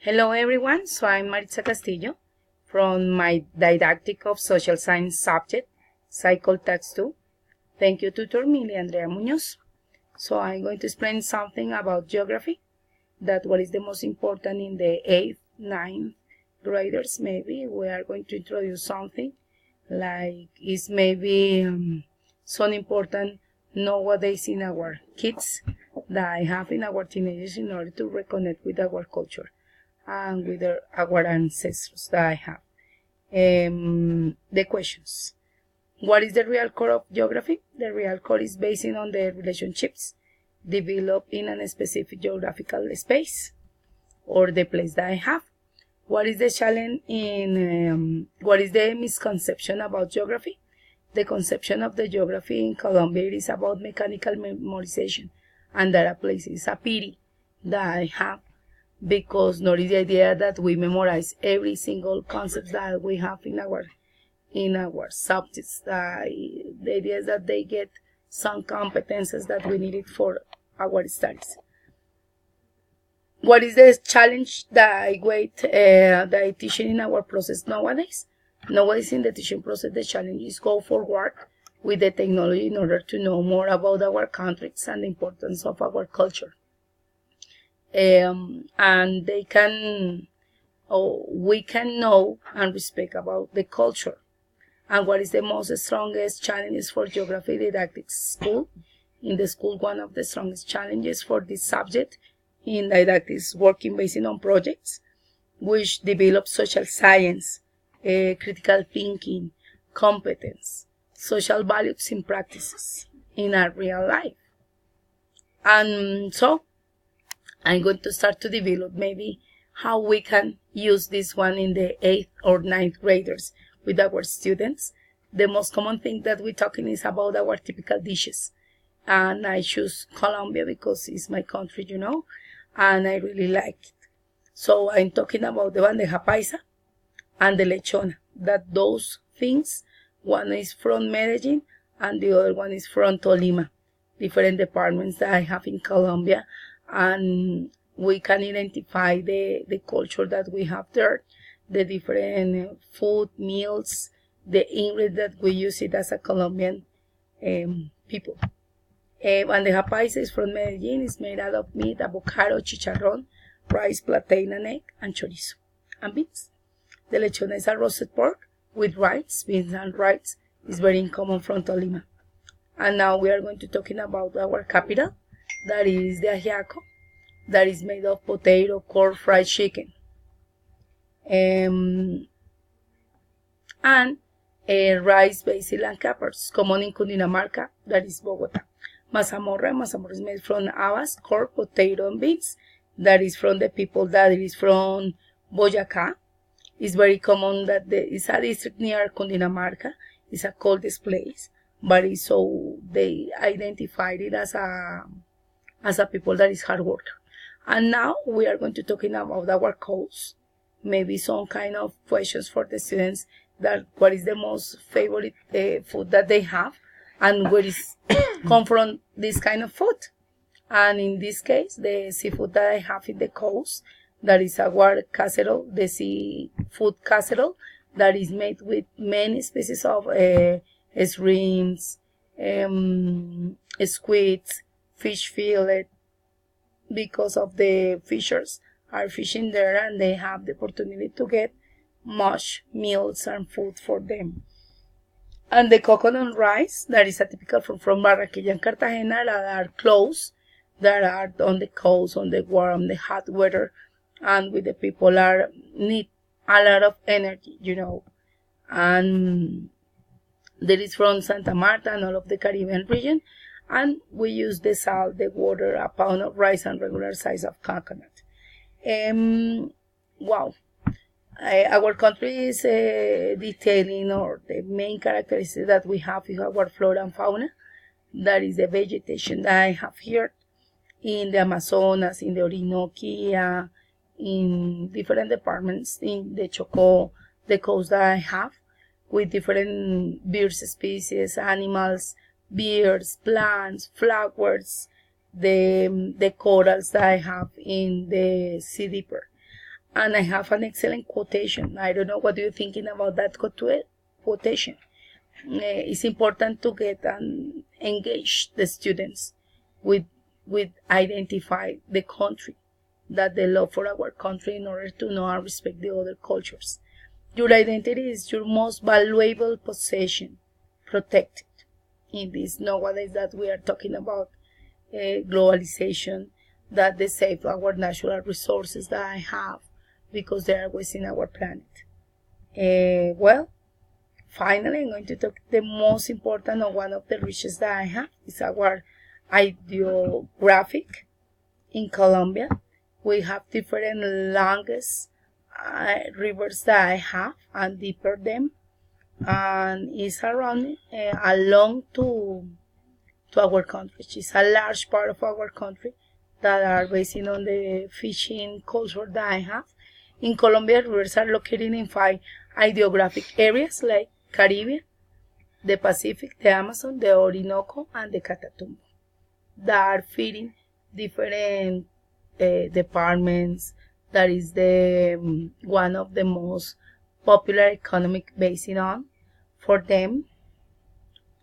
Hello everyone, so I'm Maritza Castillo from my Didactic of Social Science subject, Cycle Text 2. Thank you tutor Mili Andrea Munoz. So I'm going to explain something about geography, that what is the most important in the 8th, 9th graders maybe. We are going to introduce something like is maybe some important nowadays in our kids that I have in our teenagers in order to reconnect with our culture and with our ancestors that I have. The questions. What is the real core of geography? The real core is based on the relationships developed in a specific geographical space or the place that I have. What is the challenge what is the misconception about geography? The conception of the geography in Colombia is about mechanical memorization, and that a place is a pity that I have, because not is the idea that we memorize every single concept that we have in our subjects. The idea is that they get some competences that we needed for our studies. What is the challenge that I teach in our process nowadays? Nowadays in the teaching process, the challenge is go forward with the technology in order to know more about our countries and the importance of our culture. And we can know and respect about the culture. And what is the most strongest challenges for geography didactic school? In the school, one of the strongest challenges for this subject in didactic is working based on projects which develop social science, critical thinking, competence, social values and practices in our real life. And so I'm going to start to develop maybe how we can use this one in the 8th or 9th graders with our students. The most common thing that we're talking is about our typical dishes. And I choose Colombia because it's my country, and I really like it. So I'm talking about the bandeja paisa and the lechona. That those things, one is from Medellin and the other one is from Tolima, different departments that I have in Colombia. And we can identify the culture that we have there, the different food, meals, the English that we use it as a Colombian people. Bandeja paisa is from Medellin. It's made out of meat, avocado, chicharrón, rice, plantain, and egg, and chorizo, and beans. The lechona is a roasted pork with rice, beans, and rice. It's very common from Tolima. And now we are going to talking about our capital, that is the ajiaco, that is made of potato, corn, fried chicken. And rice, basil, and capers, common in Cundinamarca, that is Bogota. Mazamorra is made from habas, corn, potato, and beans. That is from the people that is from Boyacá. It's very common that it's a district near Cundinamarca. It's a coldest place, but it's so they identified it as a people that is hard worker. And now we are going to talking about our coast. Maybe some kind of questions for the students, that what is the most favorite food that they have, and where is come from this kind of food. And in this case, the seafood that I have in the coast, that is our casserole, the seafood casserole, that is made with many species of shrimps, squids, fish fillet, because of the fishers are fishing there and they have the opportunity to get much meals and food for them. And the coconut rice, that is a typical from Barranquilla and Cartagena, that are close, that are on the coast, on the warm, the hot weather, and with the people need a lot of energy, And there is from Santa Marta and all of the Caribbean region, and we use the salt, the water, a pound of rice, and regular size of coconut. Wow. Our country is detailing, or the main characteristic that we have is our flora and fauna. That is the vegetation that I have here in the Amazonas, in the Orinoquia, in different departments, in the Chocó, the coast that I have, with different bird species, animals, birds, plants, flowers, the corals that I have in the sea deeper. And I have an excellent quotation. I don't know what you're thinking about that quotation. It's important to get and engage the students with identify the country, that they love for our country, in order to know and respect the other cultures. Your identity is your most valuable possession. Protect it. In this nowadays that we are talking about globalization, that they save our natural resources that I have, because they are wasting our planet. Well, finally, I'm going to talk the most important, or one of the richest that I have, is our hydrographic. In Colombia, we have different longest rivers that I have, and deeper them, and it's around along to our country. It's a large part of our country that are based on the fishing culture that I have. In Colombia, rivers are located in 5 hydrographic areas, like Caribbean, the Pacific, the Amazon, the Orinoco, and the Catatumbo, that are feeding different departments. That is the one of the most popular economic basin on for them.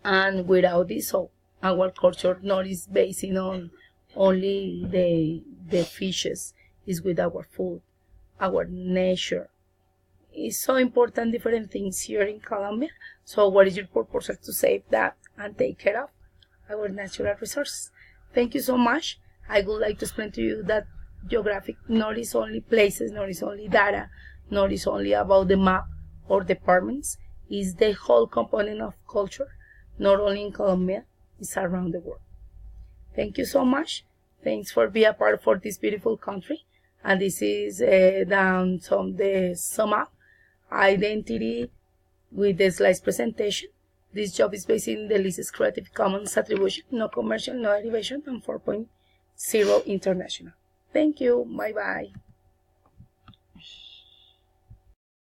And without this, so our culture not is based on only the fishes, is with our food, our nature. It's so important, different things here in Colombia. So what is your proposal to save that and take care of our natural resources? Thank you so much. I would like to explain to you that geographic not is only places, not is only data, not is only about the map or departments. Is the whole component of culture, not only in Colombia, it's around the world. Thank you so much. Thanks for being a part for this beautiful country. And this is down the sum up identity with the slides presentation. This job is based in the license Creative Commons Attribution, no commercial, no derivation, and 4.0 international. Thank you. Bye bye.